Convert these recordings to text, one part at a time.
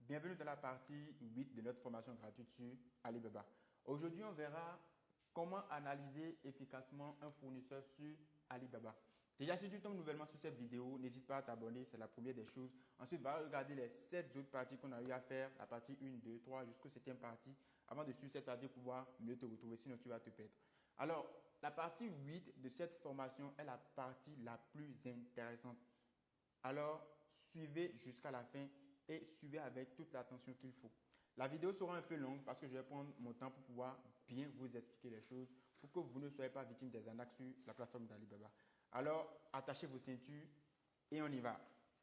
Bienvenue dans la partie 8 de notre formation gratuite sur Alibaba. Aujourd'hui, on verra comment analyser efficacement un fournisseur sur Alibaba. Déjà, si tu tombes nouvellement sur cette vidéo, n'hésite pas à t'abonner, c'est la première des choses. Ensuite, va regarder les 7 autres parties qu'on a eu à faire, la partie 1, 2, 3 jusqu'au 7e partie, avant de suivre cette partie pour pouvoir mieux te retrouver, sinon tu vas te perdre. Alors, la partie 8 de cette formation est la partie la plus intéressante. Alors, suivez jusqu'à la fin et suivez avec toute l'attention qu'il faut. La vidéo sera un peu longue parce que je vais prendre mon temps pour pouvoir bien vous expliquer les choses pour que vous ne soyez pas victime des arnaques sur la plateforme d'Alibaba. Alors, attachez vos ceintures et on y va.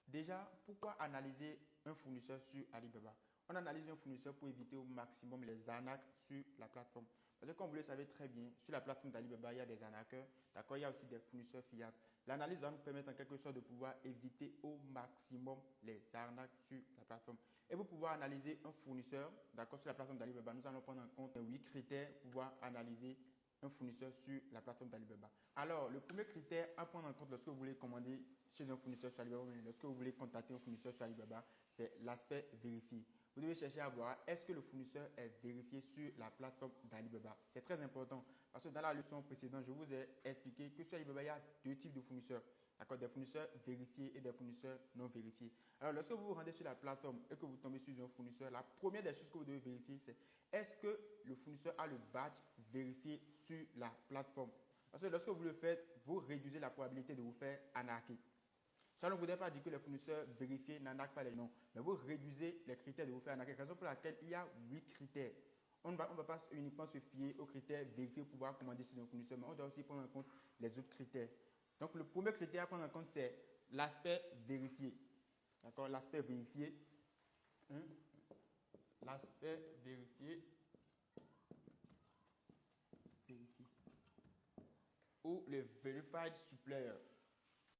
Déjà, pourquoi analyser un fournisseur sur Alibaba? On analyse un fournisseur pour éviter au maximum les arnaques sur la plateforme. Parce que comme vous le savez très bien, sur la plateforme d'Alibaba, il y a des arnaqueurs, d'accord, il y a aussi des fournisseurs fiables. L'analyse va nous permettre en quelque sorte de pouvoir éviter au maximum les arnaques sur la plateforme. Et pour pouvoir analyser un fournisseur, d'accord, sur la plateforme d'Alibaba, nous allons prendre en compte 8 critères pour pouvoir analyser un fournisseur sur la plateforme d'Alibaba. Alors, le premier critère à prendre en compte lorsque vous voulez commander chez un fournisseur sur Alibaba, lorsque vous voulez contacter un fournisseur sur Alibaba, c'est l'aspect vérifié. Vous devez chercher à voir est-ce que le fournisseur est vérifié sur la plateforme d'Alibaba. C'est très important parce que dans la leçon précédente, je vous ai expliqué que sur Alibaba, il y a deux types de fournisseurs. D'accord, des fournisseurs vérifiés et des fournisseurs non vérifiés. Alors, lorsque vous vous rendez sur la plateforme et que vous tombez sur un fournisseur, la première des choses que vous devez vérifier, c'est est-ce que le fournisseur a le badge vérifié sur la plateforme. Parce que lorsque vous le faites, vous réduisez la probabilité de vous faire arnaquer. Ça ne voudrait pas dire que les fournisseurs vérifiés n'arnaquent pas les gens, mais vous réduisez les critères de vous faire arnaquer. Raison pour laquelle il y a 8 critères. On ne va pas uniquement se fier aux critères vérifiés pour pouvoir commander sur un fournisseur, mais on doit aussi prendre en compte les autres critères. Donc, le premier critère à prendre en compte, c'est l'aspect vérifié. D'accord? L'aspect vérifié. L'aspect vérifié. Ou le verified supplier.